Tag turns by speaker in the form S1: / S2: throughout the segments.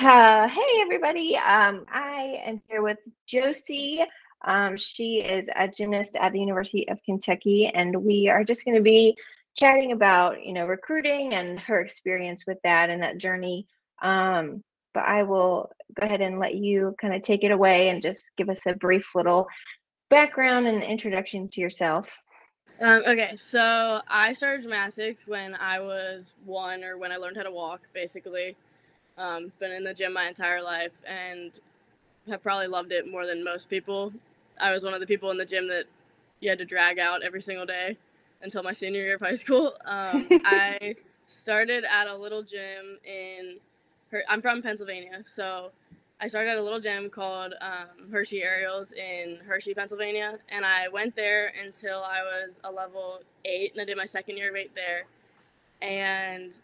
S1: Hey everybody. I am here with Josie. She is a gymnast at the University of Kentucky, and we are just going to be chatting about, recruiting and her experience with that and that journey. But I will go ahead and let you kind of take it away and just give us a brief little background and introduction to yourself.
S2: Okay, so I started gymnastics when I was 1, or when I learned how to walk, basically. Been in the gym my entire life and have probably loved it more than most people. I was one of the people in the gym that you had to drag out every single day until my senior year of high school. I started at a little gym I'm from Pennsylvania, so I started at a little gym called Hershey Aerials in Hershey, Pennsylvania, and I went there until I was a level 8, and I did my second year of 8 there. And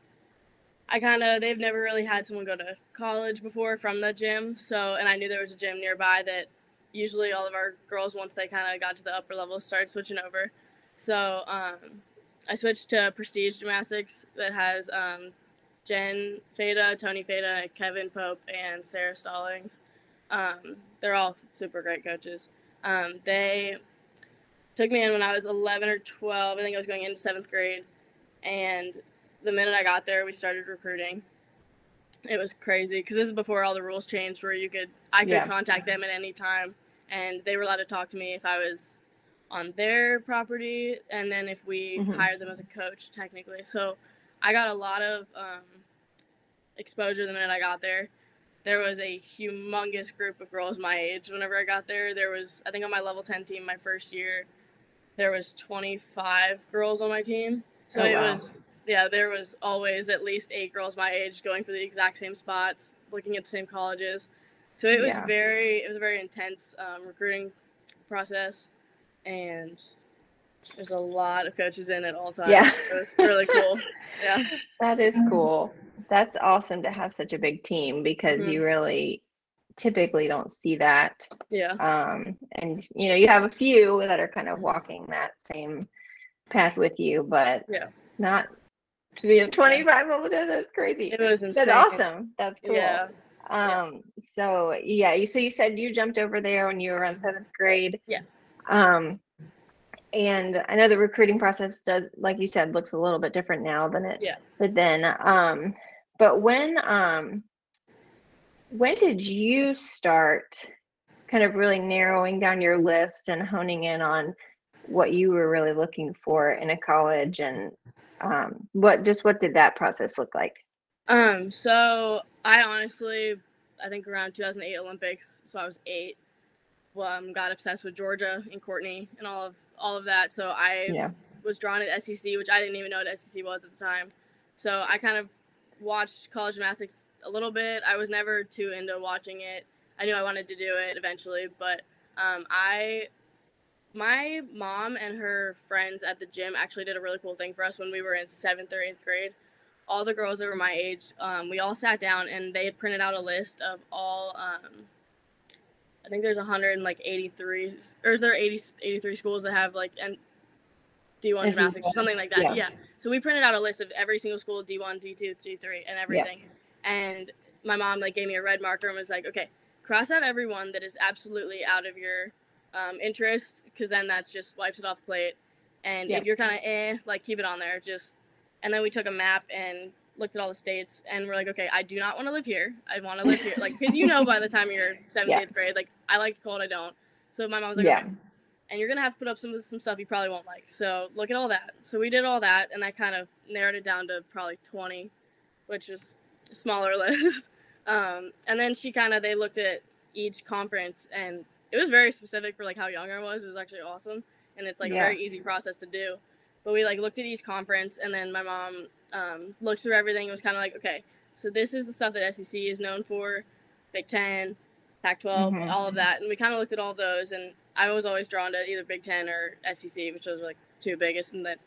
S2: they've never really had someone go to college before from the gym, and I knew there was a gym nearby that usually all of our girls, once they kind of got to the upper levels, started switching over. So I switched to Prestige Gymnastics that has Jen Feda, Tony Feda, Kevin Pope, and Sarah Stallings. They're all super great coaches. They took me in when I was 11 or 12. I think I was going into 7th grade. And the minute I got there, we started recruiting. It was crazy because this is before all the rules changed where I could contact them at any time, and they were allowed to talk to me if I was on their property, and then if we hired them as a coach, technically. So I got a lot of exposure the minute I got there. There was a humongous group of girls my age whenever I got there. There was, I think on my level 10 team my first year, there was 25 girls on my team. So there was always at least 8 girls my age going for the exact same spots, looking at the same colleges. So it was a very intense recruiting process, and there's a lot of coaches in at all times.
S1: Yeah.
S2: It was really cool. Yeah.
S1: That is cool. That's awesome to have such a big team because you really typically don't see that.
S2: Yeah.
S1: And you have a few that are kind of walking that same path with you, but not to be a 25 over there. That's crazy.
S2: It was insane.
S1: That's awesome. That's cool.
S2: Yeah.
S1: So you said you jumped over there when you were around 7th grade.
S2: Yes.
S1: And I know the recruiting process does, like you said, looks a little bit different now than it did then. But when did you start kind of really narrowing down your list and honing in on what you were really looking for in a college, and what did that process look like?
S2: So I think around 2008 Olympics, so I was 8. Got obsessed with Georgia and Courtney and all of that. So I was drawn to SEC, which I didn't even know what SEC was at the time. So I kind of watched college gymnastics a little bit. I was never too into watching it. I knew I wanted to do it eventually, but my mom and her friends at the gym actually did a really cool thing for us when we were in 7th or 8th grade. All the girls that were my age, we all sat down and they had printed out a list of all I think there's 183, or is there 83 schools that have D1 gymnastics or something like that? Yeah. So we printed out a list of every single school, D1, D2, D3, and everything. Yeah. And my mom gave me a red marker and was like, okay, cross out everyone that is absolutely out of your interest, because then that just wipes it off the plate. And if you're kind of keep it on there. And then we took a map and looked at all the states, and we're like, okay, I do not want to live here. I want to live here. Because by the time you're 7th, 8th grade, I like the cold, I don't. So my mom was like, okay, and you're going to have to put up some stuff you probably won't like. So look at all that. So we did all that, and that kind of narrowed it down to probably 20, which is a smaller list. And then they looked at each conference, and it was very specific for how young I was. It was actually awesome. And it's a very easy process to do. But we looked at each conference, and then my mom looked through everything and was kind of okay, so this is the stuff that SEC is known for, Big Ten, Pac-12, all of that. And we kind of looked at all of those, and I was always drawn to either Big Ten or SEC, which was 2 biggest, and that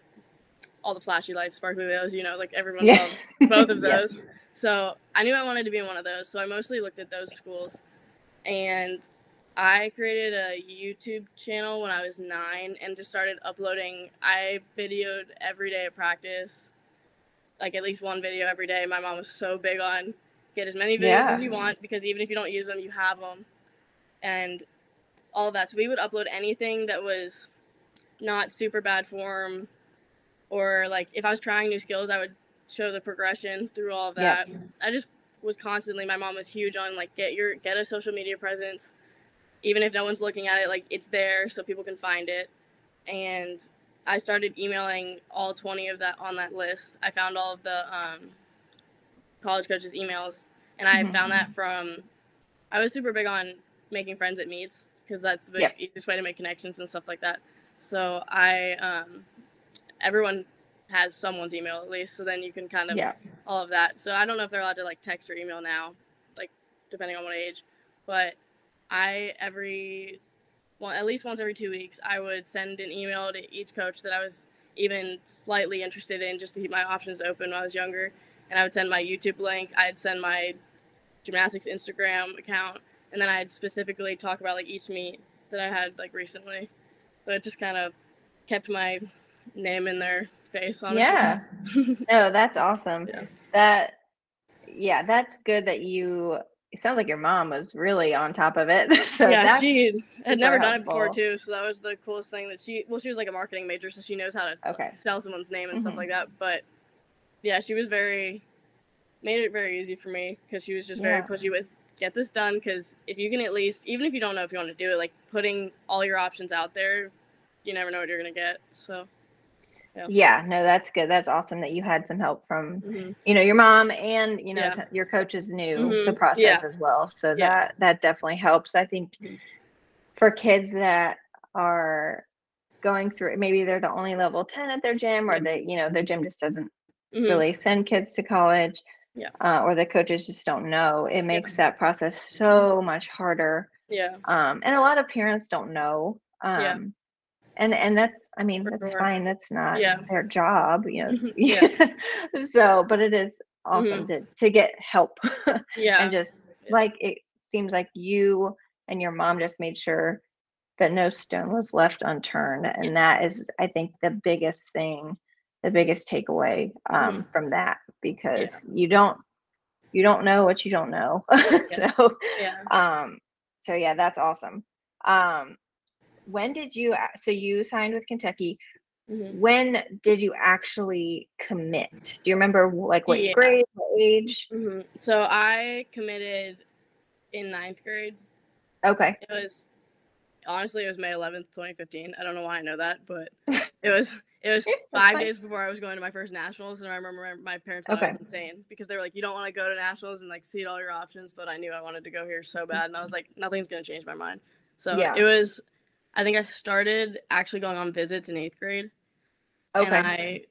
S2: all the flashy lights, sparkly those, everyone loved both of those. So I knew I wanted to be in one of those, so I mostly looked at those schools. And I created a YouTube channel when I was 9 and just started uploading. I videoed every day at practice, at least one video every day. My mom was so big on get as many videos as you want, because even if you don't use them, you have them, and all of that. So we would upload anything that was not super bad form, or like if I was trying new skills, I would show the progression through all of that. I just was constantly, my mom was huge on like get a social media presence, even if no one's looking at it, like it's there so people can find it. And I started emailing all 20 of that on that list. I found all of the college coaches' emails, and I found that from, I was super big on making friends at meets, because that's the easiest way to make connections and stuff like that. So everyone has someone's email at least, so then you can kind of all of that. So I don't know if they're allowed to like text or email now, like depending on what age, but at least once every 2 weeks, I would send an email to each coach that I was even slightly interested in, just to keep my options open when I was younger. And I would send my YouTube link, I'd send my gymnastics Instagram account, and then I'd specifically talk about like each meet that I had like recently. But it just kind of kept my name in their face, honestly.
S1: Yeah. No, that's awesome. That's good that it sounds like your mom was really on top of it. So
S2: yeah, she had never done it before too, so that was the coolest thing. That she was like a marketing major, so she knows how to like, sell someone's name and stuff like that. But yeah, she was made it very easy for me, because she was just very pushy with, get this done, because if you can at least, even if you don't know if you want to do it, like putting all your options out there, you never know what you're gonna get. So
S1: yeah, no, that's good. That's awesome that you had some help from your mom, and your coaches knew the process as well, so that definitely helps. I think for kids that are going through, maybe they're the only level 10 at their gym, or they their gym just doesn't really send kids to college, or the coaches just don't know, it makes that process so much harder. And a lot of parents don't know. And that's, I mean, that's fine. That's not their job, So, but it is awesome to get help. And just like, it seems like you and your mom just made sure that no stone was left unturned. And that is, I think, the biggest thing, the biggest takeaway from that, because you don't know what you don't know. So yeah, that's awesome. When did you, so you signed with Kentucky, when did you actually commit? Do you remember like what grade, what age?
S2: So I committed in 9th grade.
S1: Okay.
S2: Honestly, it was May 11th, 2015. I don't know why I know that, but it was 5 days before I was going to my first nationals, and I remember my parents thought I was insane, because they were like, you don't want to go to nationals and like see all your options, but I knew I wanted to go here so bad, and I was like, nothing's going to change my mind. So it was, I think I started actually going on visits in 8th grade. And I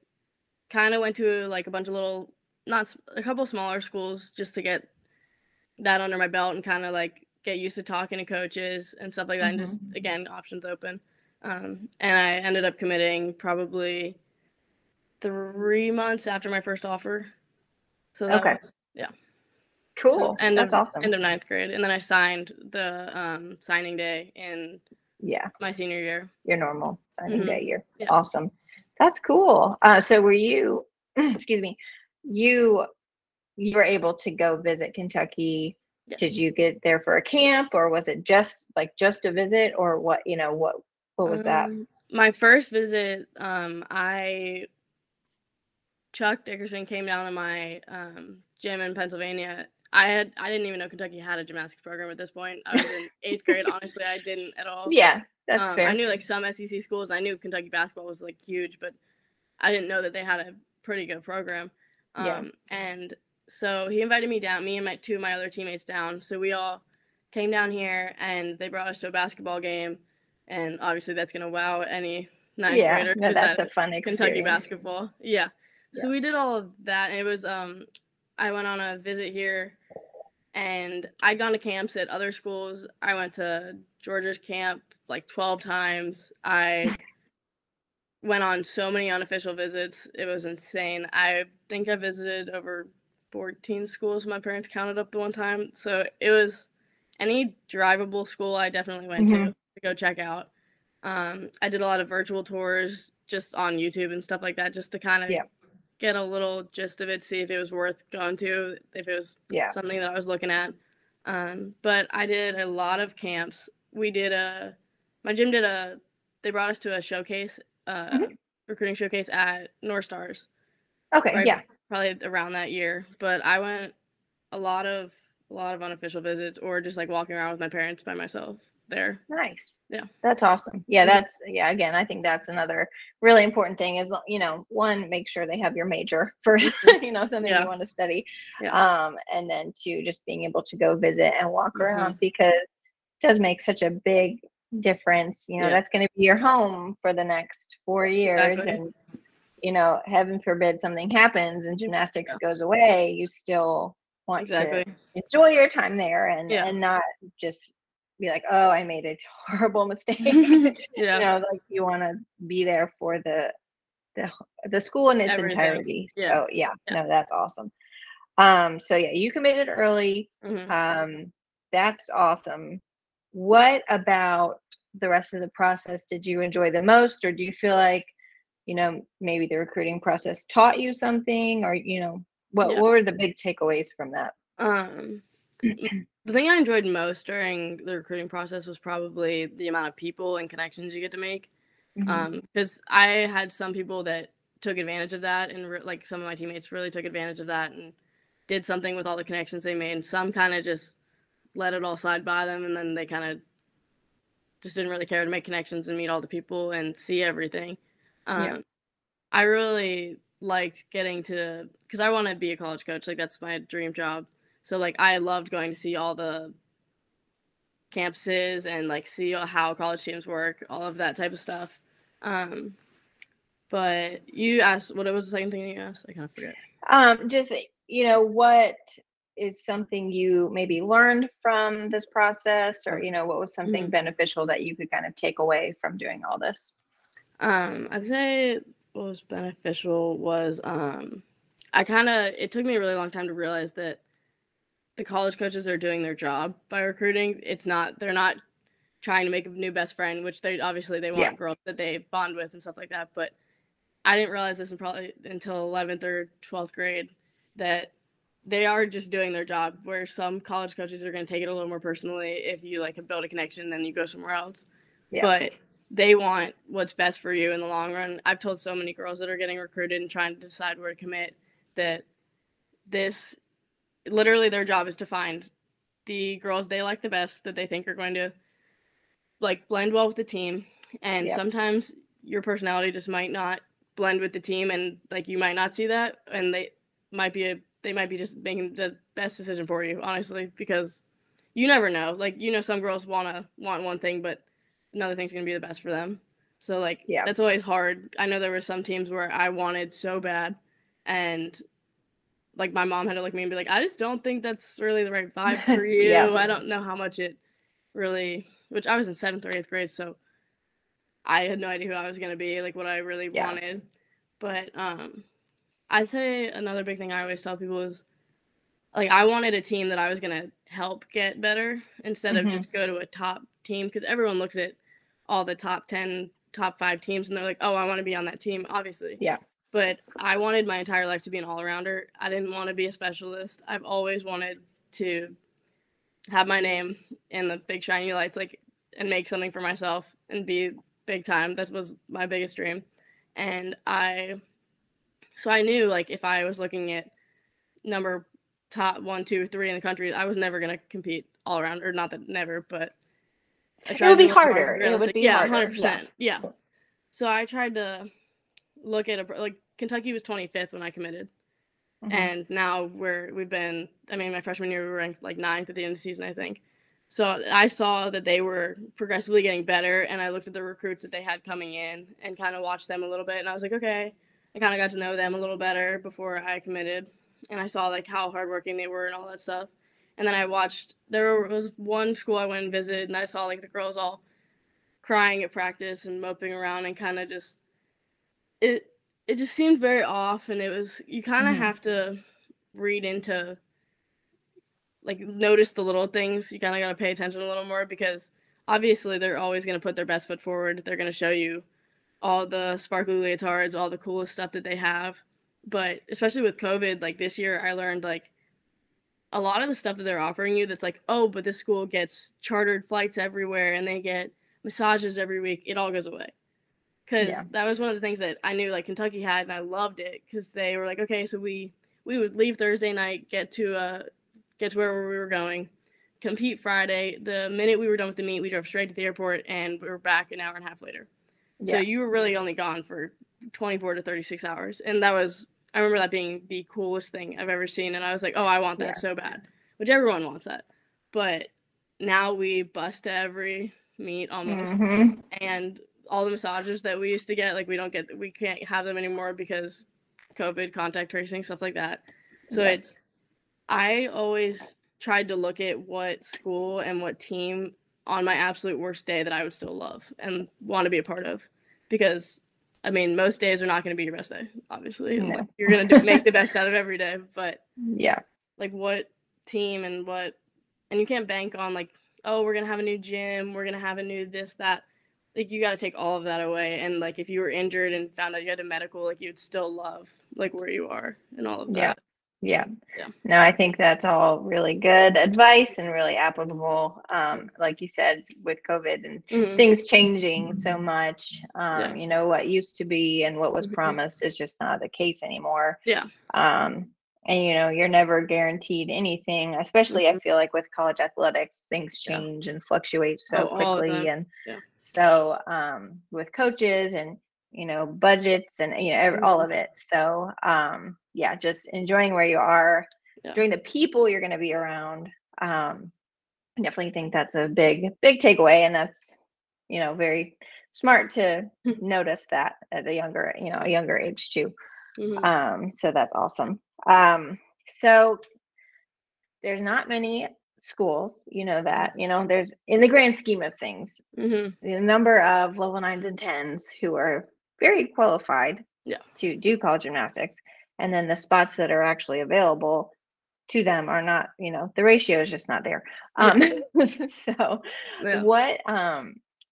S2: kind of went to like a bunch of a couple smaller schools, just to get that under my belt and kind of like get used to talking to coaches and stuff like that, and just, again, options open. And I ended up committing probably 3 months after my first offer. So that was,
S1: cool.
S2: So
S1: that's awesome.
S2: End of 9th grade, and then I signed the signing day in my senior year.
S1: Your normal signing day year. Awesome. That's cool. So were you, excuse me, you were able to go visit Kentucky? Did you get there for a camp, or was it just a visit, or what, what was that?
S2: My first visit, Chuck Dickerson came down to my gym in Pennsylvania. I didn't even know Kentucky had a gymnastics program at this point. I was in 8th grade. Honestly, I didn't at all.
S1: Yeah, that's fair.
S2: I knew like some SEC schools. I knew Kentucky basketball was like huge, but I didn't know that they had a pretty good program. And so he invited me down, me and two of my other teammates down. So we all came down here, and they brought us to a basketball game. And obviously that's going to wow any 9th grader.
S1: No, that's a fun experience.
S2: Kentucky basketball. So we did all of that. And it was, I went on a visit here, and I'd gone to camps at other schools. I went to Georgia's camp like 12 times. I went on so many unofficial visits. It was insane. I think I visited over 14 schools. My parents counted up the one time. So it was any drivable school I definitely went to go check out. I did a lot of virtual tours just on YouTube and stuff like that, just to kind of get a little gist of it, see if it was worth going to, if it was something that I was looking at. But I did a lot of camps. My gym they brought us to a showcase, recruiting showcase at North Stars.
S1: Okay,
S2: right, probably around that year. But I went a lot of unofficial visits, or just like walking around with my parents by myself there.
S1: Nice.
S2: Yeah.
S1: That's awesome. Yeah, again, I think that's another really important thing is, one, make sure they have your major first, something you want to study. And then two, just being able to go visit and walk around, because it does make such a big difference. That's going to be your home for the next 4 years.
S2: Exactly.
S1: And, heaven forbid something happens and gymnastics goes away, you still want to enjoy your time there and not just be like, oh, I made a horrible mistake. Like you want to be there for the school in its
S2: Everything.
S1: entirety. So no, that's awesome. So you committed early. That's awesome. What about the rest of the process did you enjoy the most, or do you feel like, maybe the recruiting process taught you something, or, what were the big takeaways from that?
S2: The thing I enjoyed most during the recruiting process was probably the amount of people and connections you get to make. Because I had some people that took advantage of that, and like some of my teammates really took advantage of that and did something with all the connections they made. And some kind of just let it all slide by them, and then they kind of just didn't really care to make connections and meet all the people and see everything. I really liked getting to, because I want to be a college coach. Like, that's my dream job. So, like, I loved going to see all the campuses and, like, see how college teams work, all of that type of stuff. But you asked, what was the second thing you asked? I kind of forget.
S1: Just, what is something you maybe learned from this process, or, what was something beneficial that you could kind of take away from doing all this?
S2: I'd say what was beneficial was it took me a really long time to realize that the college coaches are doing their job by recruiting. They're not trying to make a new best friend, which they want girls that they bond with and stuff like that. But I didn't realize this until 11th or 12th grade, that they are just doing their job, where some college coaches are going to take it a little more personally if you like build a connection, then you go somewhere else. But they want what's best for you in the long run. I've told so many girls that are getting recruited and trying to decide where to commit that literally their job is to find the girls they like the best, that they think are going to like blend well with the team. And sometimes your personality just might not blend with the team, and like you might not see that, and they might be just making the best decision for you, honestly, because you never know. Like, some girls want one thing, but another thing's going to be the best for them. So, like, that's always hard. I know there were some teams where I wanted so bad, and, like, my mom had to look at me and be like, I just don't think that's really the right vibe for you. I don't know how much it really, which I was in 7th or 8th grade, so I had no idea who I was going to be, like, what I really wanted. But I'd say another big thing I always tell people is, like, I wanted a team that I was going to help get better instead of just go to a top team, because everyone looks at all the top 10, top 5 teams, and they're like, oh, I want to be on that team, obviously. But I wanted my entire life to be an all-arounder. I didn't want to be a specialist. I've always wanted to have my name in the big shiny lights, like, and make something for myself and be big time. That was my biggest dream. And so I knew, like, if I was looking at top 1, 2, 3 in the country, I was never going to compete all around, or not that never, but I tried.
S1: It would be harder. It would be harder.
S2: 100%. Yeah. So I tried to look at Kentucky was 25th when I committed. And now we've been, my freshman year we were ranked like 9th at the end of the season, I think. So I saw that they were progressively getting better, and I looked at the recruits that they had coming in and kind of watched them a little bit, and I was like, okay, I kind of got to know them a little better before I committed, and I saw like how hardworking they were and all that stuff. And then I watched, there was one school I went and visited, and I saw like the girls all crying at practice and moping around, and kind of just, it just seemed very off, and it was, you kind of have to read into, like, notice the little things. You kind of got to pay attention a little more, because obviously they're always going to put their best foot forward. They're going to show you all the sparkly leotards, all the coolest stuff that they have. But especially with COVID, like this year, I learned like a lot of the stuff that they're offering you that's like, oh, but this school gets chartered flights everywhere and they get massages every week. It all goes away. Because that was one of the things that I knew like Kentucky had, and I loved it because they were like, okay, so we would leave Thursday night, get to where we were going, compete Friday. The minute we were done with the meet, we drove straight to the airport, and we were back an hour and a half later. Yeah. So you were really only gone for 24 to 36 hours, and I remember that being the coolest thing I've ever seen, and I was like, oh, I want that so bad, which everyone wants that. But now we bus to every meet almost, and all the massages that we used to get, like we can't have them anymore because COVID, contact tracing, stuff like that. So I always tried to look at what school and what team on my absolute worst day that I would still love and want to be a part of, because I mean, most days are not going to be your best day, obviously. No. Like, you're going to make the best out of every day, but like what team and you can't bank on like, oh, we're going to have a new gym, we're going to have a new this, that. Like, you got to take all of that away. And like, if you were injured and found out you had a medical, like you'd still love like where you are and all of that.
S1: Yeah. No, I think that's all really good advice and really applicable. Like you said, with COVID and things changing so much, you know, what used to be and what was promised is just not the case anymore. And, you know, you're never guaranteed anything, especially I feel like with college athletics, things change and fluctuate so quickly. And so with coaches and, you know, budgets and, you know, all of it. So, just enjoying where you are, enjoying the people you're going to be around. I definitely think that's a big takeaway. And that's, you know, very smart to notice that at a younger age too. So that's awesome. So there's not many schools, you know, that, you know, there's in the grand scheme of things, the number of level 9s and 10s who are very qualified to do college gymnastics, and then the spots that are actually available to them are not, you know, the ratio is just not there. So what,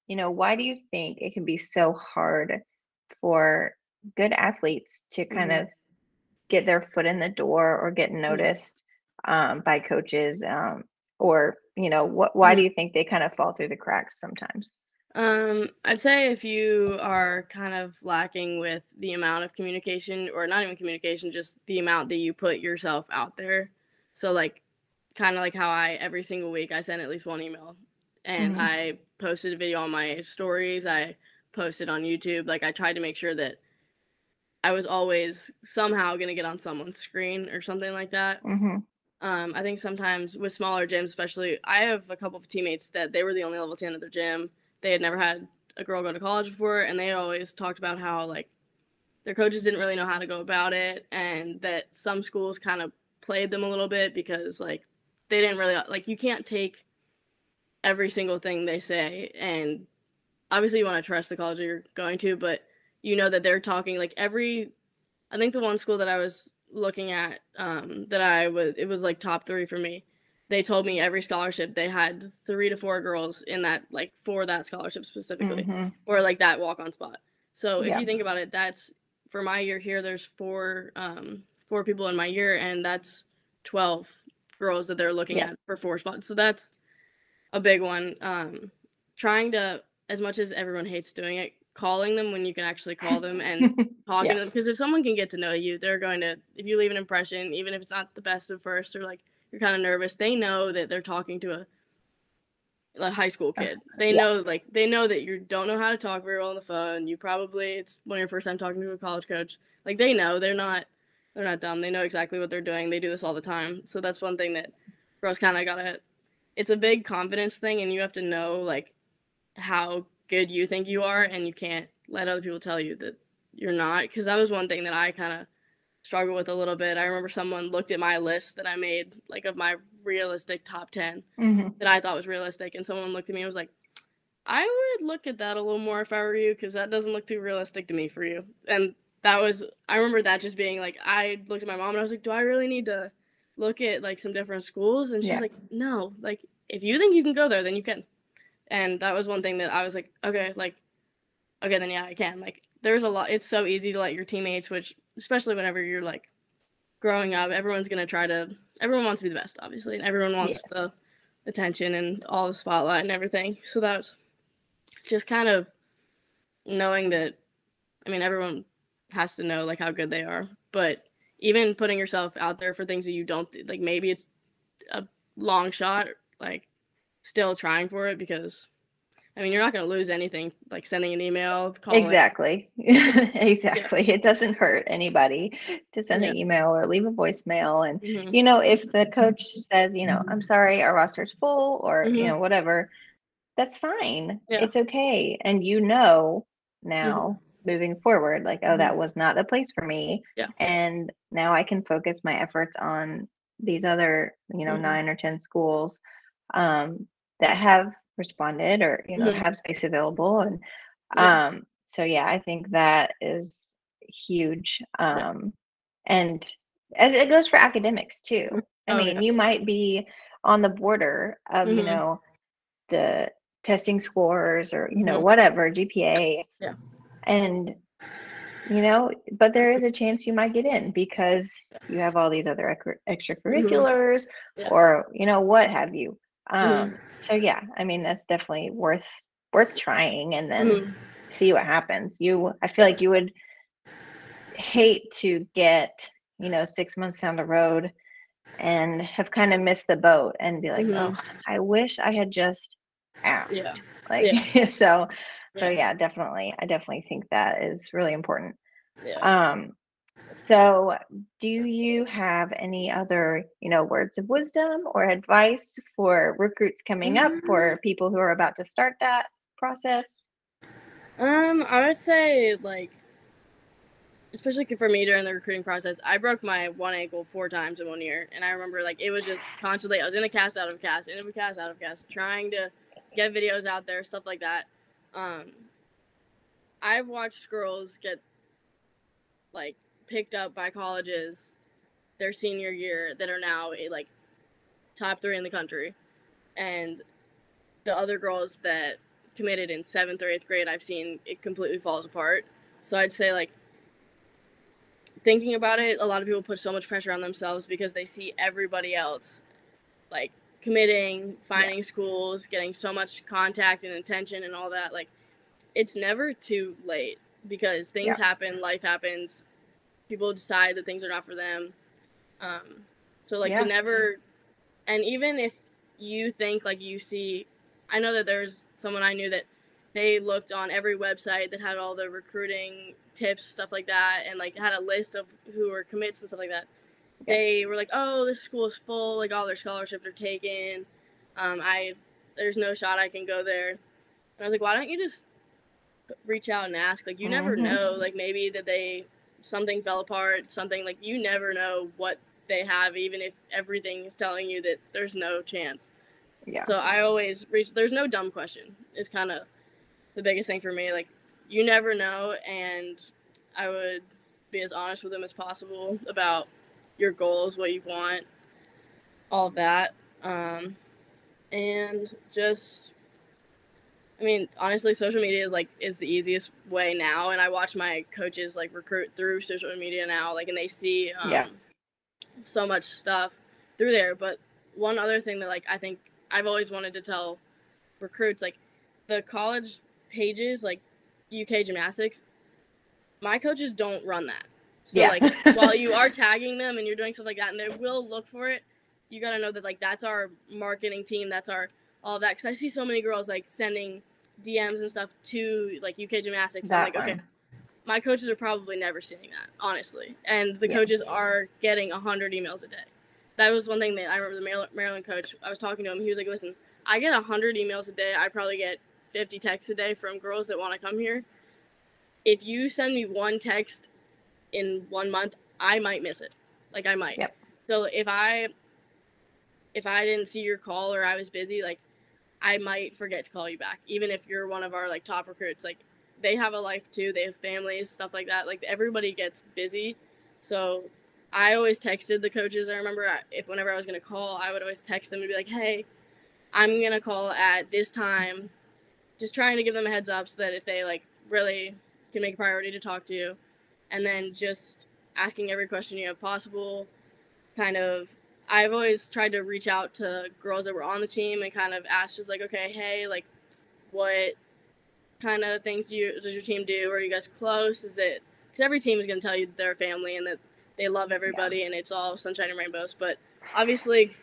S1: you know, why do you think it can be so hard for good athletes to kind of get their foot in the door or get noticed by coaches, or, you know, why do you think they kind of fall through the cracks sometimes?
S2: I'd say if you are kind of lacking with the amount of communication, or not even communication, just the amount that you put yourself out there. So like, kind of like how every single week I send at least one email, and I posted a video on my stories. I posted on YouTube. Like, I tried to make sure that I was always somehow going to get on someone's screen or something like that. I think sometimes with smaller gyms, especially, I have a couple of teammates that they were the only level 10 at their gym. They had never had a girl go to college before, and they always talked about how, like, their coaches didn't really know how to go about it, and that some schools kind of played them a little bit because, like, they didn't really, like, you can't take every single thing they say, and obviously you want to trust the college you're going to, but you know that they're talking, like, I think the one school that I was looking at, it was, like, top 3 for me. They told me every scholarship they had 3 to 4 girls in that, like, for that scholarship specifically, or like that walk-on spot. So if you think about it, that's, for my year here, there's 4 people in my year, and that's 12 girls that they're looking at for 4 spots. So that's a big one. Trying to, as much as everyone hates doing it, calling them when you can actually call them and talking to them, because if someone can get to know you, they're going to, if you leave an impression, even if it's not the best at first, or like you're kind of nervous, they know that they're talking to a high school kid. They know, like, they know that you don't know how to talk very well on the phone. It's one of your first time talking to a college coach. Like, they know, they're not dumb. They know exactly what they're doing. They do this all the time. So that's one thing that girls kind of it's a big confidence thing, and you have to know, like, how good you think you are, and you can't let other people tell you that you're not, because that was one thing that I kind of struggle with a little bit. I remember someone looked at my list that I made, like, of my realistic top 10 that I thought was realistic, and someone looked at me and was like, I would look at that a little more if I were you, because that doesn't look too realistic to me for you. And I remember that just being like, I looked at my mom and I was like, do I really need to look at, like, some different schools? And she's like, no, like, if you think you can go there, then you can. And that was one thing that I was like, okay, then yeah, I can. Like, there's a lot. It's so easy to let your teammates, which especially whenever you're like growing up, everyone wants to be the best, obviously, and everyone wants the attention and all the spotlight and everything. So that's just kind of knowing that, I mean, everyone has to know like how good they are, but even putting yourself out there for things that you don't like, maybe it's a long shot, like still trying for it, because I mean, you're not going to lose anything, like sending an email, calling.
S1: Exactly. Exactly. Yeah. It doesn't hurt anybody to send an email or leave a voicemail. And, you know, if the coach says, you know, I'm sorry, our roster's full, or, you know, whatever, that's fine. It's okay. And you know, now moving forward, like, oh, that was not the place for me. And now I can focus my efforts on these other, you know, 9 or 10 schools that have responded, or, you know, have space available. And so yeah, I think that is huge. And it goes for academics too. I mean, you might be on the border of, you know, the testing scores, or, you know, whatever, GPA. And, you know, but there is a chance you might get in because you have all these other extracurriculars, or, you know, what have you. So yeah, I mean, that's definitely worth trying, and then see what happens. I feel like you would hate to get, you know, 6 months down the road and have kind of missed the boat and be like, oh, I wish I had just asked. So yeah, definitely. I definitely think that is really important. So do you have any other, you know, words of wisdom or advice for recruits coming up, for people who are about to start that process?
S2: I would say, like, especially for me during the recruiting process, I broke my one ankle 4 times in 1 year. And I remember, like, it was just constantly, I was in a cast, out of a cast, in a cast, out of a cast, trying to get videos out there, stuff like that. I've watched girls get, like, picked up by colleges their senior year that are now, like, top 3 in the country. And the other girls that committed in 7th or 8th grade, I've seen it completely falls apart. So I'd say, like, thinking about it, a lot of people put so much pressure on themselves because they see everybody else, like, committing, finding schools, getting so much contact and attention and all that. Like, it's never too late, because things happen, life happens, people decide that things are not for them. So, like, to never, and even if you think, like, you see, I know that there's someone I knew that they looked on every website that had all the recruiting tips, stuff like that, and, like, had a list of who were commits and stuff like that. They were like, oh, this school is full, like, all their scholarships are taken. There's no shot I can go there. And I was like, why don't you just reach out and ask? Like, you never know, like, maybe that something fell apart, something, like, you never know what they have, even if everything is telling you that there's no chance. So I always there's no dumb question. It's kind of the biggest thing for me. Like, you never know, and I would be as honest with them as possible about your goals, what you want, all of that. And just, I mean, honestly, social media is the easiest way now, and I watch my coaches, like, recruit through social media now, like, and they see so much stuff through there. But one other thing that, like, I think I've always wanted to tell recruits, like, the college pages, like UK Gymnastics, my coaches don't run that. So like, while you are tagging them and you're doing stuff like that, and they will look for it, you got to know that, like, that's our marketing team, that's our all of that. Because I see so many girls, like, sending DMs and stuff to, like, UK Gymnastics. I'm like, okay, my coaches are probably never seeing that, honestly. And the coaches are getting 100 emails a day. That was one thing that I remember the Maryland coach, I was talking to him, he was like, listen, I get 100 emails a day. I probably get 50 texts a day from girls that want to come here. If you send me one text in 1 month, I might miss it. Like, I might. So if I didn't see your call, or I was busy, like, I might forget to call you back, even if you're one of our, like, top recruits. Like, they have a life too. They have families, stuff like that. Like, everybody gets busy. So I always texted the coaches. I remember whenever I was going to call, I would always text them and be like, hey, I'm going to call at this time, just trying to give them a heads up so that if they, like, really can make a priority to talk to you. And then just asking every question you have possible. Kind of, I've always tried to reach out to girls that were on the team and kind of ask just like, okay, hey, like, what kind of things does your team do? Are you guys close? Is it, because every team is going to tell you they're a family and that they love everybody and it's all sunshine and rainbows. But obviously,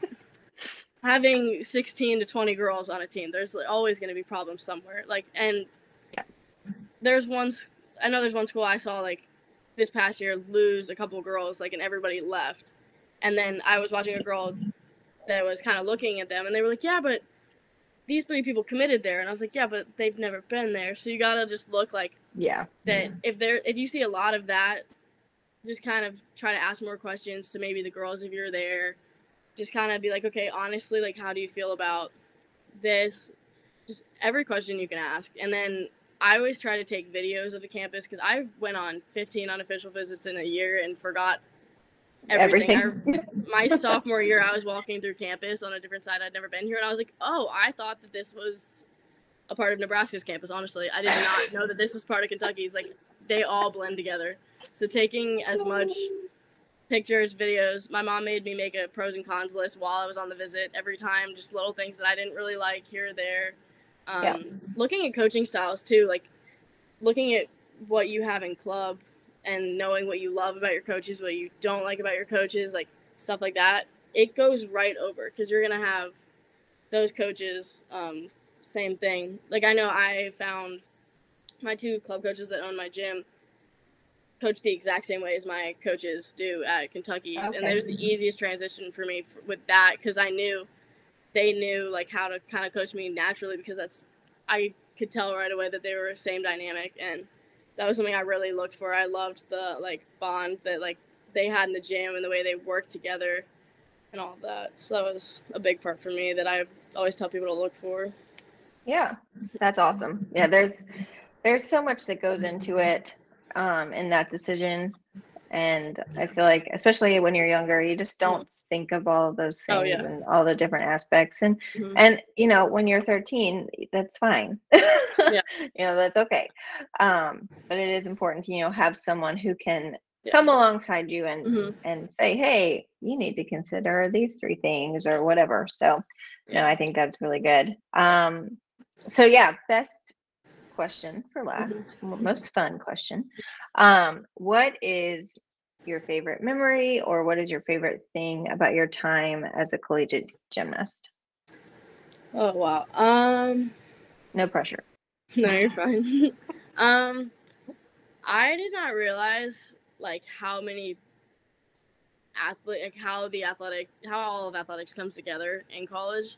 S2: having 16 to 20 girls on a team, there's always going to be problems somewhere. Like, and there's one school I saw like this past year lose a couple girls, like, and everybody left. And then I was watching a girl that was kind of looking at them and they were like, yeah, but these 3 people committed there. And I was like, yeah, but they've never been there. So you got to just look like that. If you see a lot of that, just kind of try to ask more questions to maybe the girls if you're there. Just kind of be like, okay, honestly, like, how do you feel about this? Just every question you can ask. And then I always try to take videos of the campus because I went on 15 unofficial visits in a year and forgot everything. My sophomore year, I was walking through campus on a different side. I'd never been here. And I was like, oh, I thought that this was a part of Nebraska's campus, honestly. I did not know that this was part of Kentucky's. Like, they all blend together. So taking as much pictures, videos. My mom made me make a pros and cons list while I was on the visit every time, just little things that I didn't really like here or there. Looking at coaching styles too, like looking at what you have in club and knowing what you love about your coaches, what you don't like about your coaches, like stuff like that. It goes right over because you're going to have those coaches, same thing. Like, I know I found my 2 club coaches that own my gym coach the exact same way as my coaches do at Kentucky. Okay. And there's the easiest transition for me with that because they knew like how to kind of coach me naturally because I could tell right away that they were the same dynamic, and that was something I really looked for. I loved the like bond that like they had in the gym and the way they worked together and all of that. So that was a big part for me that I always tell people to look for.
S1: Yeah, that's awesome. Yeah, there's so much that goes into it in that decision, and I feel like especially when you're younger, you just don't think of all of those things and all the different aspects, and and you know, when you're 13, that's fine. You know, that's okay, but it is important to, you know, have someone who can come alongside you and say, hey, you need to consider these 3 things or whatever. So you know, I think that's really good. So yeah, best question for last, most fun question. What is your favorite memory, or what is your favorite thing about your time as a collegiate gymnast?
S2: Oh wow.
S1: No pressure.
S2: No, you're fine. I did not realize like how many how all of athletics comes together in college.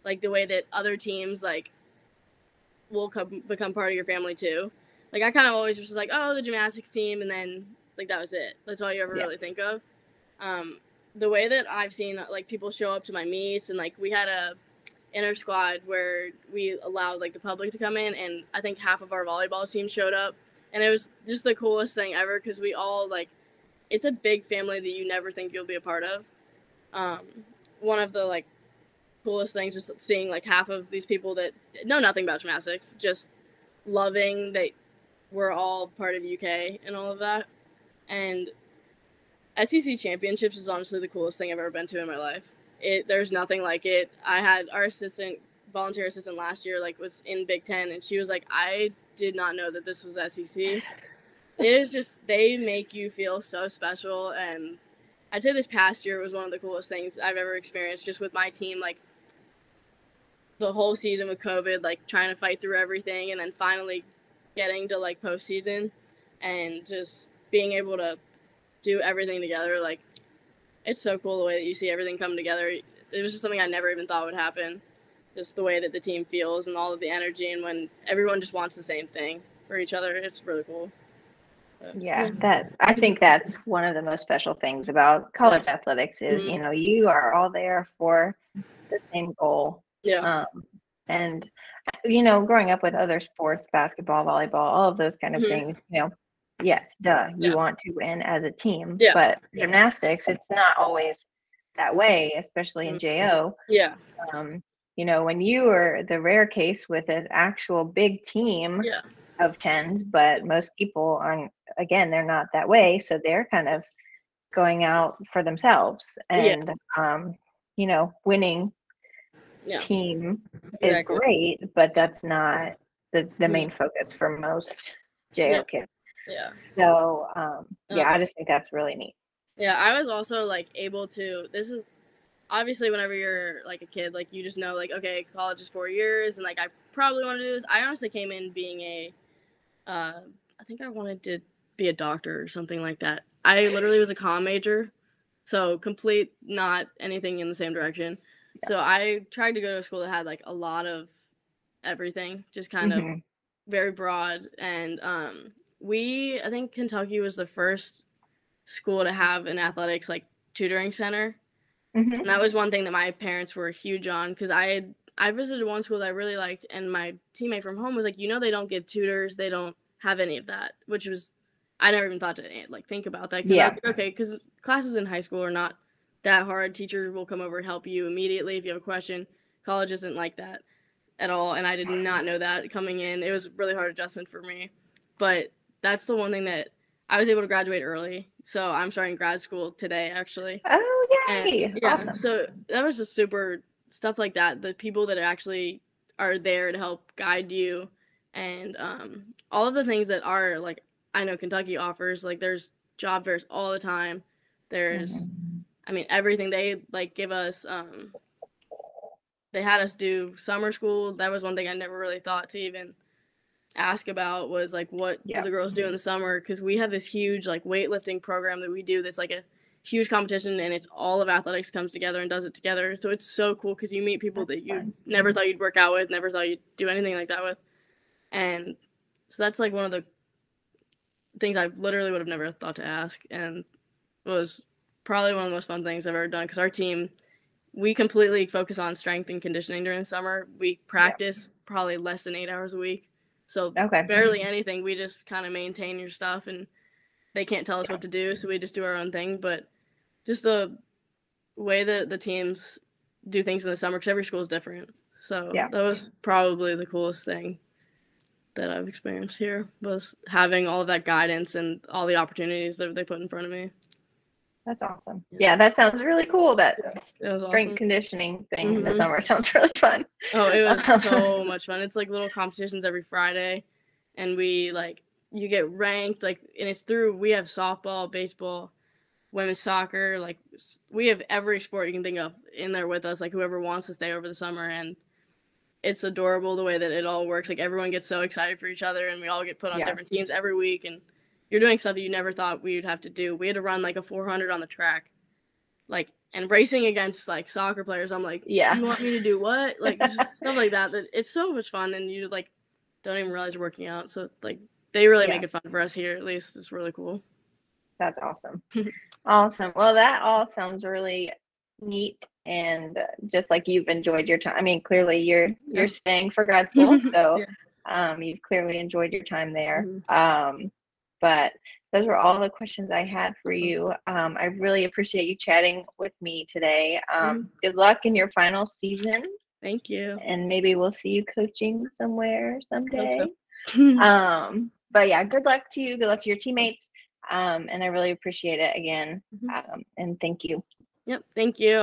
S2: Like the way that other teams like will become part of your family too. Like I kind of always was just like, oh, the gymnastics team, and then like that was it. That's all you ever really think of. The way that I've seen like people show up to my meets, and like we had a inter squad where we allowed like the public to come in, and I think half of our volleyball team showed up, and it was just the coolest thing ever because we all like, it's a big family that you never think you'll be a part of. One of the like coolest things, just seeing like half of these people that know nothing about gymnastics, just loving that we're all part of UK and all of that. And SEC championships is honestly the coolest thing I've ever been to in my life. There's nothing like it. I had our volunteer assistant last year, like was in Big Ten, and she was like, I did not know that this was SEC. It is just, they make you feel so special. And I'd say this past year was one of the coolest things I've ever experienced, just with my team, like the whole season with COVID, like trying to fight through everything, and then finally getting to like postseason and just being able to do everything together. Like, it's so cool the way that you see everything come together. It was just something I never even thought would happen. Just the way that the team feels and all of the energy, and when everyone just wants the same thing for each other, it's really cool.
S1: I think that's one of the most special things about college athletics is, you know, you are all there for the same goal. And, you know, growing up with other sports, basketball, volleyball, all of those kind of things, you know, yes, you want to win as a team, but gymnastics, it's not always that way, especially in JO. You know, when you are the rare case with an actual big team of 10s, but most people aren't, again, they're not that way. So they're kind of going out for themselves, and winning team is great, but that's not the main focus for most JO kids.
S2: Yeah.
S1: So I just think that's really neat.
S2: Yeah, I was also like able to. This is obviously whenever you're like a kid, like you just know like, okay, college is 4 years, and like I probably want to do this. I honestly came in being I think I wanted to be a doctor or something like that. I literally was a comm major, so complete not anything in the same direction. Yeah. So I tried to go to a school that had like a lot of everything, just kind of very broad. And I think Kentucky was the first school to have an athletics like tutoring center. And that was one thing that my parents were huge on, because I visited one school that I really liked, and my teammate from home was like, they don't give tutors, they don't have any of that, which was, I never even thought to like think about that, because because classes in high school are not that hard. Teachers will come over and help you immediately if you have a question. College isn't like that at all, and I did not know that coming in. It was a really hard adjustment for me, but that's the one thing that I was able to graduate early, so I'm starting grad school today, actually.
S1: Oh, yay!
S2: And, yeah,
S1: awesome.
S2: So that was just super stuff like that. The people that actually are there to help guide you, and all of the things that are like, I know Kentucky offers. Like, there's job fairs all the time. There's, I mean, everything. They like give us. They had us do summer school. That was one thing I never really thought to even ask about, was like, what do the girls do in the summer? Because we have this huge like weightlifting program that we do that's like a huge competition, and it's all of athletics comes together and does it together. So it's so cool, because you meet people that you never thought you'd work out with, never thought you'd do anything like that with. And so that's like one of the things I literally would have never thought to ask, and was probably one of the most fun things I've ever done, because our team, we completely focus on strength and conditioning during the summer. We practice probably less than 8 hours a week. So barely anything. We just kind of maintain your stuff, and they can't tell us what to do, so we just do our own thing. But just the way that the teams do things in the summer, because every school is different. So that was probably the coolest thing that I've experienced here, was having all of that guidance and all the opportunities that they put in front of me.
S1: That's awesome. Yeah, that sounds really cool. That strength
S2: awesome.
S1: Conditioning thing in the summer sounds really fun.
S2: Oh, it was so much fun. It's like little competitions every Friday, and we like, you get ranked, like, and it's through, we have softball, baseball, women's soccer, like we have every sport you can think of in there with us, like whoever wants to stay over the summer. And it's adorable the way that it all works. Like, everyone gets so excited for each other, and we all get put on different teams every week, and you're doing stuff that you never thought we would have to do. We had to run like a 400 on the track, like, and racing against like soccer players. I'm like, you want me to do what? Like, just stuff like that. That it's so much fun, and you like don't even realize you're working out. So like, they really make it fun for us here. At least it's really cool.
S1: That's awesome. Awesome. Well, that all sounds really neat, and just like you've enjoyed your time. I mean, clearly you're staying for grad school, so you've clearly enjoyed your time there. But those were all the questions I had for you. I really appreciate you chatting with me today. Good luck in your final season.
S2: Thank you.
S1: And maybe we'll see you coaching somewhere someday.
S2: So.
S1: But yeah, good luck to you. Good luck to your teammates. And I really appreciate it again. And thank you.
S2: Yep. Thank you.